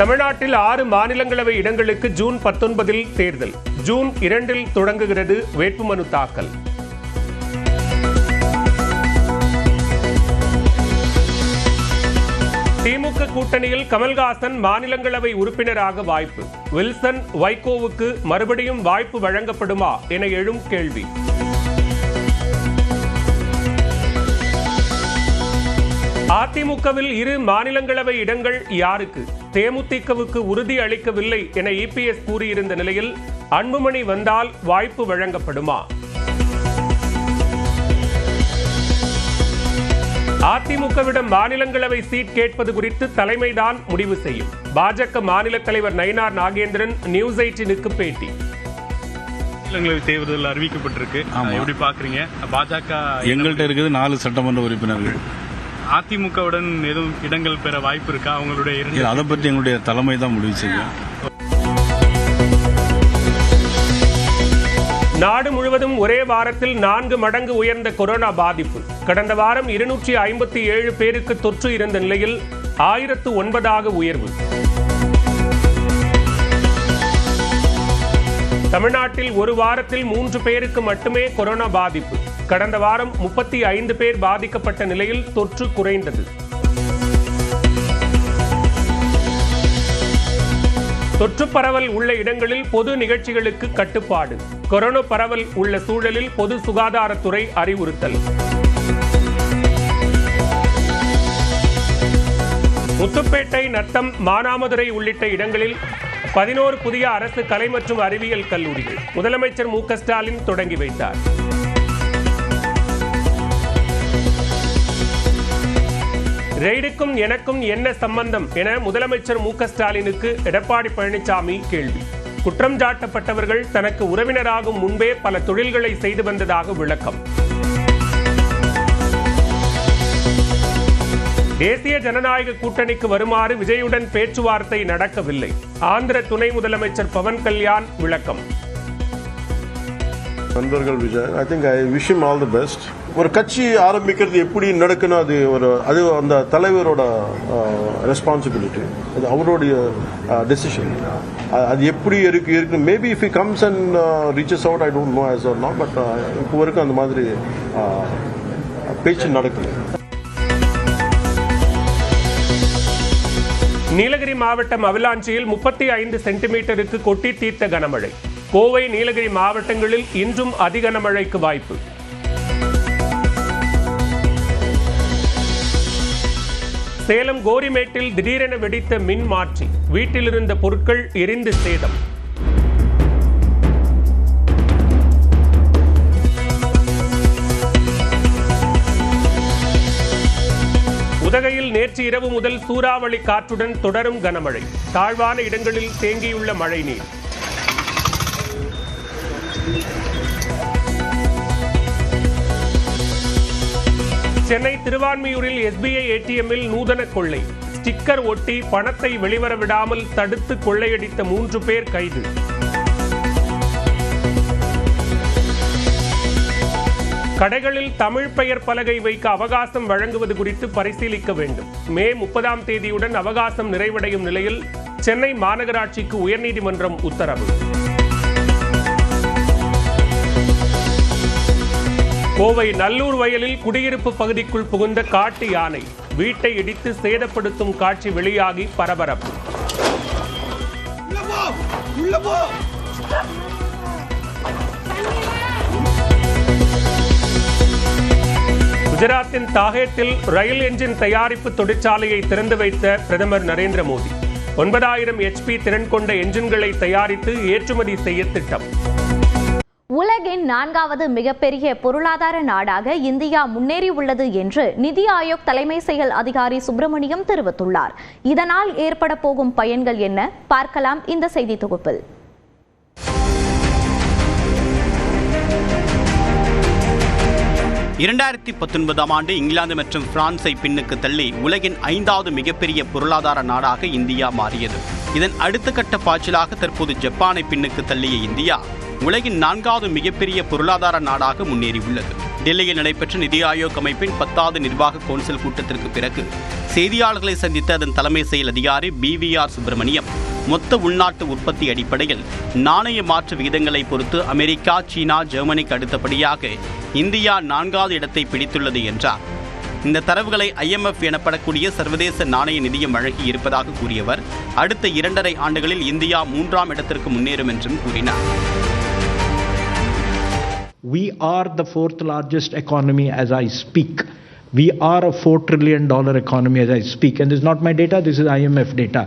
தமிழ்நாட்டில் 6 மாநிலங்களவை இடங்களுக்கு ஜூன் 19 தேர்தல். ஜூன் 2 தொடங்குகிறது வேட்புமனு தாக்கல். திமுக கூட்டணியில் கமல்ஹாசன் மாநிலங்களவை உறுப்பினராக வாய்ப்பு. வில்சன் வைகோவுக்கு மறுபடியும் வாய்ப்பு வழங்கப்படுமா என எழும் கேள்வி. அதிமுகவில் 2 மாநிலங்களவை இடங்கள் யாருக்கு? தேமுதிகவுக்கு உறுதி அளிக்கவில்லை என இபிஎஸ் கூறியிருந்த நிலையில் அன்புமணி வந்தால் வாய்ப்பு வழங்கப்படுமா? அதிமுகவிடம் மாநிலங்களவை சீட் கேட்பது குறித்து தலைமைதான் முடிவு செய்யும். பாஜக மாநில தலைவர் நயினார் நாகேந்திரன் நியூஸ் 18க்கு பேட்டி. மாநிலங்களவை தேர்தல் அறிவிக்கப்பட்டிருக்கு, எப்படி பாக்குறீங்க? பாஜக எங்கள்கிட்ட இருக்குது 4 சட்டமன்ற உறுப்பினர்கள். அதிமுகவுடன் எதுவும் இடங்கள் பெற வாய்ப்பு இருக்கா? அவங்களுடைய அதை பற்றி எங்களுடைய தலைமை தான் முடிவு செய்யும். நாடு முழுவதும் ஒரே வாரத்தில் 4 மடங்கு உயர்ந்த கொரோனா பாதிப்பு. கடந்த வாரம் 257 பேருக்கு தொற்று இருந்த நிலையில் 1009 உயர்வு. தமிழ்நாட்டில் ஒரு வாரத்தில் 3 பேருக்கு மட்டுமே கொரோனா பாதிப்பு. கடந்த வாரம் 35 பேர் பாதிக்கப்பட்ட நிலையில் தொற்று குறைந்தது. தொற்று பரவல் உள்ள இடங்களில் பொது நிகழ்ச்சிகளுக்கு கட்டுப்பாடு. கொரோனா பரவல் உள்ள சூழலில் பொது சுகாதாரத்துறை அறிவுறுத்தல். முத்துப்பேட்டை, நத்தம், மானாமதுரை உள்ளிட்ட இடங்களில் 11 புதிய அரசு கலை மற்றும் அறிவியல் கல்லூரிகள் முதலமைச்சர் மு.க. ஸ்டாலின் தொடங்கி வைத்தார். ரெய்டுக்கும் எனக்கும் என்ன சம்பந்தம் என முதலமைச்சர் மு.க. ஸ்டாலினுக்கு எடப்பாடி பழனிசாமி கேள்வி. குற்றம் சாட்டப்பட்டவர்கள் தனக்கு உறவினராகும் முன்பே பல தொழில்களை செய்து வந்ததாக விளக்கம். தேசிய ஜனநாயக கூட்டணிக்கு வருமாறு விஜயுடன் பேச்சுவார்த்தை நடக்கவில்லை. ஆந்திர துணை முதலமைச்சர் பவன் கல்யாண் விளக்கம். நண்பர்கள் Vijay, I think I wish him all the best. ஒரு கட்சி ஆரம்பிக்கிறது எப்படி நடக்கணும், அது அந்த தலைவரோட ரெஸ்பான்சிபிலிட்டி, அது அவருடைய டெசிஷன். அது எப்படி இருக்கு maybe if he comes and reaches out, I don't know as or not, but இப்போ வரைக்கும் அந்த மாதிரி பேச்சு நடக்கல. நீலகிரி மாவட்டம் அவலாஞ்சியில் 35 சென்டிமீட்டருக்கு கொட்டி தீர்த்த கனமழை. கோவை, நீலகிரி மாவட்டங்களில் இன்றும் அதிகனமழைக்கு வாய்ப்பு. சேலம் கோரிமேட்டில் திடீரென வெடித்த மின் மாற்றி. வீட்டில் இருந்த பொருட்கள் எரிந்து சேதம். உதகையில் நேற்று இரவு முதல் சூறாவளி காற்றுடன் தொடரும் கனமழை. தாழ்வான இடங்களில் தேங்கியுள்ள மழைநீர். சென்னை திருவான்மியூரில் எஸ்பிஐ ஏடிஎம்மில் நூதன கொள்ளை. ஸ்டிக்கர் ஒட்டி பணத்தை வெளிவர விடாமல் தடுத்து கொள்ளையடித்த 3 பேர் கைது. கடைகளில் தமிழ் பெயர் பலகை வைக்க அவகாசம் வழங்குவது குறித்து பரிசீலிக்க வேண்டும். மே 30ஆம் தேதியுடன் அவகாசம் நிறைவடையும் நிலையில் சென்னை மாநகராட்சிக்கு உயர்நீதிமன்றம் உத்தரவு. கோவை நல்லூர் வயலில் குடியிருப்பு பகுதிக்குள் புகுந்த காட்டு யானை. வீட்டை இடித்து சேதப்படுத்தும் காட்சி வெளியாகி பரபரப்பு. குஜராத்தின் தாகேத்தில் ரயில் என்ஜின் தயாரிப்பு தொழிற்சாலையை திறந்து வைத்த பிரதமர் நரேந்திர மோடி. 9000 HP திறன் கொண்ட என்ஜின்களை தயாரித்து ஏற்றுமதி செய்ய திட்டம். உலகின் 4வது மிகப்பெரிய பொருளாதார நாடாக இந்தியா முன்னேறி உள்ளது என்று நிதி ஆயோக் தலைமை செயல் அதிகாரி சுப்பிரமணியம் தெரிவித்துள்ளார். இதனால் ஏற்பட போகும் பயன்கள் என்ன? பார்க்கலாம் இந்த செய்தி தொகுப்பில். ஆண்டு இங்கிலாந்து மற்றும் பிரான்ஸை பின்னுக்கு தள்ளி உலகின் 5வது மிகப்பெரிய பொருளாதார நாடாக இந்தியா மாறியது. இதன் அடுத்த கட்ட பாய்ச்சலாக தற்போது ஜப்பானை பின்னுக்கு தள்ளிய இந்தியா உலகின் 4வது மிகப்பெரிய பொருளாதார நாடாக முன்னேறியுள்ளது. டெல்லியில் நடைபெற்ற நிதி ஆயோக் அமைப்பின் 10வது நிர்வாக கவுன்சில் கூட்டத்திற்கு பிறகு செய்தியாளர்களை சந்தித்த அதன் தலைமை செயல் அதிகாரி BVR சுப்பிரமணியம், மொத்த உள்நாட்டு உற்பத்தி அடிப்படையில் நாணய மாற்று விகிதங்களை பொறுத்து அமெரிக்கா, சீனா, ஜெர்மனிக்கு அடுத்தபடியாக இந்தியா 4வது இடத்தை பிடித்துள்ளது என்றார். இந்த தரவுகளை IMF எனப்படக்கூடிய சர்வதேச நாணய நிதியம் வழங்கி இருப்பதாக கூறியவர், அடுத்த 2.5 ஆண்டுகளில் இந்தியா 3ஆம் இடத்திற்கு முன்னேறும் என்றும் கூறினார். We are the 4th largest economy as I speak. We are a $4 trillion economy as I speak. And this is not my data, this is IMF data.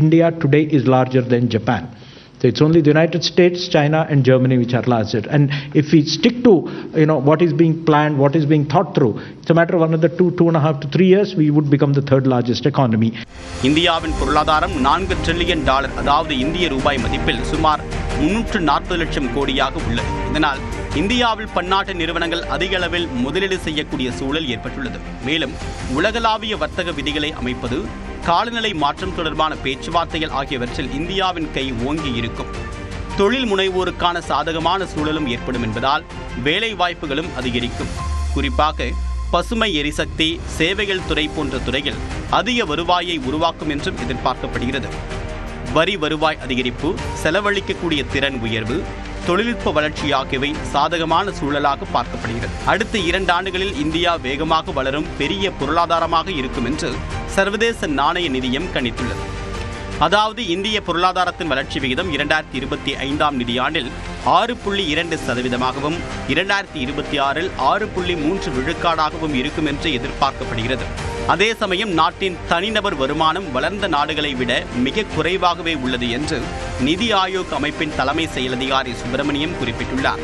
India today is larger than Japan. So it's only the United States, China and Germany which are larger. And if we stick to what is being planned, what is being thought through, it's a matter of another 2.5 to 3 years, we would become the 3rd largest economy. இந்தியாவின் பொருளாதாரம் $4 trillion, அதாவது இந்திய ரூபாய் மதிப்பில் சுமார் 340 லட்சம் கோடியாக உள்ளது. இதனால் இந்தியாவில் பன்னாட்டு நிறுவனங்கள் அதிக அளவில் முதலீடு செய்யக்கூடிய சூழல் ஏற்பட்டுள்ளது. மேலும் உலகளாவிய வர்த்தக விதிகளை அமைப்பது, காலநிலை மாற்றம் தொடர்பான பேச்சுவார்த்தைகள் ஆகியவற்றில் இந்தியாவின் கை ஓங்கி இருக்கும். தொழில் முனைவோருக்கான சாதகமான சூழலும் ஏற்படும் என்பதால் வேலை வாய்ப்புகளும் அதிகரிக்கும். குறிப்பாக பசுமை எரிசக்தி, சேவைகள் துறை போன்ற துறையில் அதிக வருவாயை உருவாக்கும் என்றும் எதிர்பார்க்கப்படுகிறது. வரி வருவாய் அதிகரிப்பு, செலவழிக்கக்கூடிய திறன் உயர்வு, தொழில்நுட்ப வளர்ச்சி ஆகியவை சாதகமான சூழலாக பார்க்கப்படுகிறது. அடுத்த 2 ஆண்டுகளில் இந்தியா வேகமாக வளரும் பெரிய பொருளாதாரமாக இருக்கும் என்று சர்வதேச நாணய நிதியம் கணித்துள்ளது. அதாவது இந்திய பொருளாதாரத்தின் வளர்ச்சி விகிதம் 2025ஆம் நிதியாண்டில் 6.2%, 2026இல் 6.3 விழுக்காடாகவும் இருக்கும் என்று எதிர்பார்க்கப்படுகிறது. அதே சமயம் நாட்டின் தனிநபர் வருமானம் வளர்ந்த நாடுகளை விட மிக குறைவாகவே உள்ளது என்று நிதி ஆயோக் அமைப்பின் தலைமை செயல் அதிகாரி சுப்பிரமணியம் குறிப்பிட்டுள்ளார்.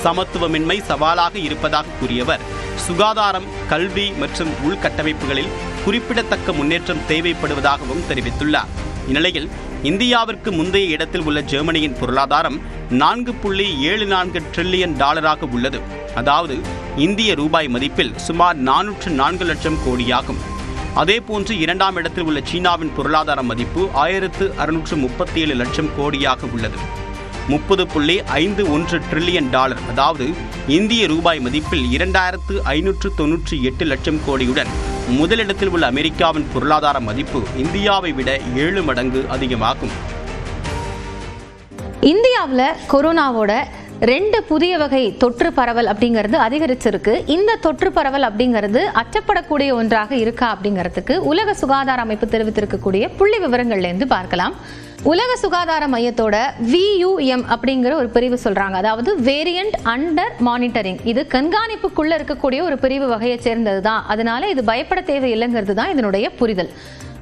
சமத்துவமின்மை சவாலாக இருப்பதாக கூறியவர், சுகாதாரம், கல்வி மற்றும் உள்கட்டமைப்புகளில் குறிப்பிடத்தக்க முன்னேற்றம் தேவைப்படுவதாகவும் தெரிவித்துள்ளார். இந்நிலையில் இந்தியாவிற்கு முந்தைய இடத்தில் உள்ள ஜெர்மனியின் பொருளாதாரம் $4.74 டிரில்லியன் உள்ளது. அதாவது இந்திய ரூபாய் மதிப்பில் சுமார் 404 லட்சம் கோடியாகும். அதேபோன்று 2ஆம் இடத்தில் உள்ள சீனாவின் பொருளாதார மதிப்பு 1637 லட்சம் கோடியாக உள்ளது. 30.51 டிரில்லியன் அதாவது இந்திய ரூபாய் மதிப்பில் 2598 லட்சம் கோடியுடன் முதலிடத்தில் உள்ள அமெரிக்காவின் பொருளாதார மதிப்பு இந்தியாவை விட 7 மடங்கு அதிகமாகும். இந்தியாவில் கொரோனாவோட 2 புதிய வகை தொற்று பரவல் அப்படிங்கிறது அதிகரிச்சிருக்கு. இந்த தொற்று பரவல் அப்படிங்கிறது அச்சப்படக்கூடிய ஒன்றாக இருக்கா அப்படிங்கிறதுக்கு உலக சுகாதார அமைப்பு தெரிவித்திருக்கக்கூடிய புள்ளி விவரங்கள்லேருந்து பார்க்கலாம். உலக சுகாதார மையத்தோட VUM அப்படிங்கிற ஒரு பிரிவு சொல்றாங்க, அதாவது வேரியன்ட் அண்டர் மானிட்டரிங். இது கண்காணிப்புக்குள்ள இருக்கக்கூடிய ஒரு பிரிவு வகையை சேர்ந்தது தான். அதனால இது பயப்பட தேவையில்லைங்கிறது தான் இதனுடைய புரிதல்.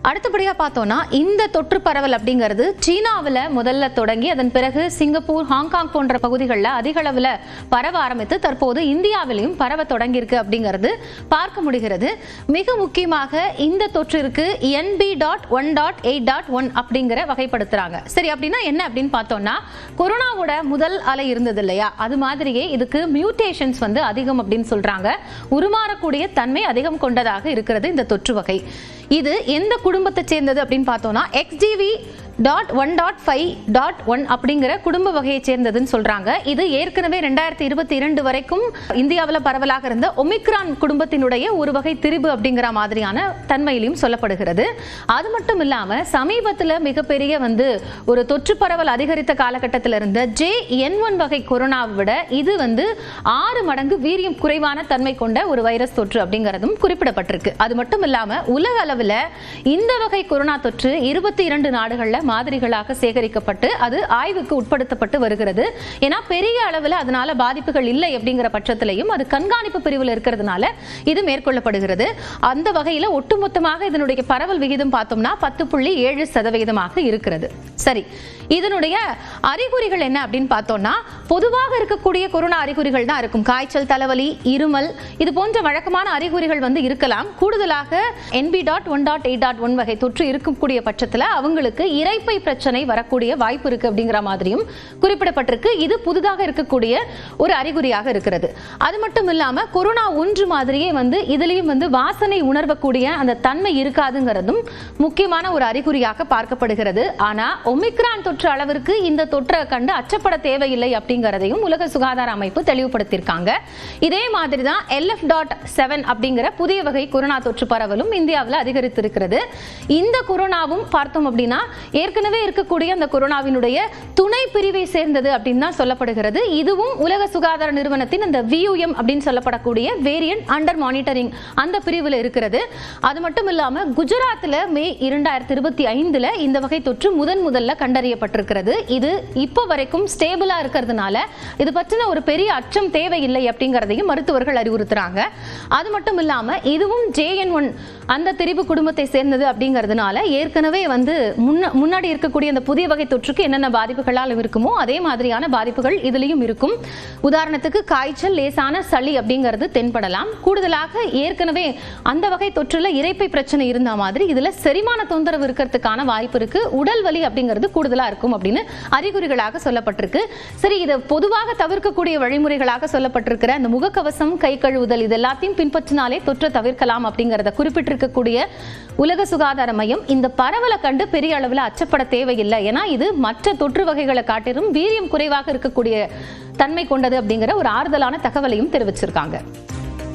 அடுத்தபடியாக பார்த்தோம்னா இந்த தொற்று பரவல் அப்படிங்கிறது சீனாவில் முதல்ல தொடங்கி அதன் பிறகு சிங்கப்பூர், ஹாங்காங் போன்ற பகுதிகளில் அதிக அளவில் பரவ ஆரம்பித்து தற்போது இந்தியாவிலையும் பரவ தொடங்கியிருக்கு அப்படிங்கிறது பார்க்க முடிகிறது. மிக முக்கியமாக இந்த தொற்றிற்கு NB.1.8.1 அப்படிங்கிற வகைப்படுத்துறாங்க. சரி, அப்படின்னா என்ன அப்படின்னு பார்த்தோம்னா, கொரோனாவோட முதல் அலை இருந்தது இல்லையா, அது மாதிரியே இதுக்கு மியூட்டேஷன்ஸ் அதிகம் அப்படின்னு சொல்றாங்க. உருமாறக்கூடிய தன்மை அதிகம் கொண்டதாக இருக்கிறது இந்த தொற்று வகை. இது எந்த குடும்பத்தை சேர்ந்தது அப்படின்னு பார்த்தோம்னா XDV.1.5.1 அப்படிங்கிற குடும்ப வகையை சேர்ந்ததுன்னு சொல்றாங்க. இது ஏற்கனவே 2022 வரைக்கும் இந்தியாவில் பரவலாக இருந்த ஒமிக்ரான் குடும்பத்தினுடைய ஒரு வகை திரிபு அப்படிங்கிற மாதிரியான தன்மையிலும் சொல்லப்படுகிறது. அது மட்டும் இல்லாம சமீபத்தில் மிகப்பெரிய ஒரு தொற்று பரவல் அதிகரித்த காலகட்டத்தில் இருந்த JN1 வகை கொரோனாவை விட இது 6 மடங்கு வீரியம் குறைவான தன்மை கொண்ட ஒரு வைரஸ் தொற்று அப்படிங்கிறதும் குறிப்பிடப்பட்டிருக்கு. அது மட்டும் இல்லாம உலக அளவில் இந்த வகை கொரோனா தொற்று 22 நாடுகளில் மாதிரிகளாக சேகரிக்கப்பட்டு அது ஆய்வுக்கு உட்படுத்தப்பட்டு வருகிறது. ஏன்னா பெரிய அளவில் அதனால பாதிப்புகள் இல்லை அப்படிங்கிற பட்சத்திலையும் அது கண்காணிப்பு பிரிவில் இருக்கிறதுனால இது மேற்கொள்ளப்படுகிறது. அந்த வகையில் ஒட்டுமொத்தமாக இதனுடைய பரவல் விகிதம் பார்த்தோம்னா 10.7% இருக்கிறது. சரி, இதனுடைய அறிகுறிகள் என்ன அப்படின்னு பார்த்தோம்னா, பொதுவாக இருக்கக்கூடிய கொரோனா அறிகுறிகள் தான் இருக்கும். காய்ச்சல், தலைவலி, இருமல், இது போன்ற வழக்கமான அறிகுறிகள் இருக்கலாம். கூடுதலாக NB.1.8.1 வகை தொற்று இருக்கக்கூடிய பட்சத்தில் அவங்களுக்கு இரை இரைப்பை பிரச்சனை வரக்கூடிய வாய்ப்பு இருக்கு அப்படிங்கிற மாதிரியும் குறிப்பிடப்பட்டிருக்கு. இது புதிதாக இருக்கக்கூடிய ஒரு அறிகுறியாக இருக்கிறது. அது மட்டும் இல்லாம கொரோனா 1 மாதிரியே இதுலயும் வாசனை உணர்வக்கூடிய அந்த தன்மை இருக்காதுங்கிறதும் முக்கியமான ஒரு அறிகுறியாக பார்க்கப்படுகிறது. ஆனா ஒமிக்ரான் தொற்று அளவிற்கு இந்த தொற்றை கண்டு அச்சப்பட தேவையில்லை அப்படிங்கறதையும் உலக சுகாதார அமைப்பு தெளிவுபடுத்தியிருக்காங்க. இதே மாதிரி தான் LF.7 அப்படிங்கிற புதிய வகை கொரோனா தொற்று பரவலும் இந்தியாவில் அதிகரித்திருக்கிறது. இந்த கொரோனாவும் பார்த்தோம் அப்படின்னா ஏற்கனவே இருக்கக்கூடிய அந்த கொரோனாவினுடைய துணை பிரிவை சேர்ந்தது அப்படின்னு தான் சொல்லப்படுகிறது. இதுவும் உலக சுகாதார நிறுவனத்தின் அந்த VUM அப்படின்னு சொல்லப்படக்கூடிய வேரியன்ட் அண்டர் மானிட்டரிங் அந்த பிரிவில் இருக்கிறது. அது மட்டும் இல்லாம குஜராத்தில் மே 2025 இந்த வகை தொற்று முதல்ல கண்டறியப்பட்டிருக்கிறது. இது இப்போ வரைக்கும் ஸ்டேபிளா இருக்கிறதுனால இது பற்றின ஒரு பெரிய அச்சம் தேவையில்லை அப்படிங்கறதையும் மருத்துவர்கள் அறிவுறுத்துறாங்க. அது மட்டும் இல்லாம இதுவும் JN1 அந்த திரிபு குடும்பத்தை சேர்ந்தது அப்படிங்கிறதுனால ஏற்கனவே முன்னாடி இருக்கக்கூடிய அந்த புதிய வகை தொற்றுக்கு என்னென்ன பாதிப்புகளால் இருக்குமோ அதே மாதிரியான பாதிப்புகள் இதுலயும் இருக்கும். உதாரணத்துக்கு காய்ச்சல், லேசான சளி அப்படிங்கிறது தென்படலாம். கூடுதலாக ஏற்கனவே அந்த வகை தொற்றுல இரைப்பை பிரச்சனை இருந்த மாதிரி இதுல செரிமான தொந்தரவு இருக்கிறதுக்கான வாய்ப்பு இருக்கு. உடல் வலி அப்படிங்கிறது கூடுதலா இருக்கும் அப்படின்னு அறிகுறிகளாக சொல்லப்பட்டிருக்கு. சரி, இதை பொதுவாக தவிர்க்கக்கூடிய வழிமுறைகளாக சொல்லப்பட்டிருக்கிற அந்த முகக்கவசம், கை கழுவுதல் இது எல்லாத்தையும் பின்பற்றினாலே தொற்றை தவிர்க்கலாம் அப்படிங்கறத குறிப்பிட்டிருக்கக்கூடிய உலக சுகாதார மையம் இந்த பரவலை கண்டு பெரிய அளவில் அச்சப்பட தேவையில்லை. ஏன்னா இது மற்ற தொற்று வகைகளை காட்டிலும் வீரியம் குறைவாக இருக்கக்கூடிய தன்மை கொண்டது அப்படிங்கிற ஒரு ஆறுதலான தகவலையும் தெரிவிச்சிருக்காங்க.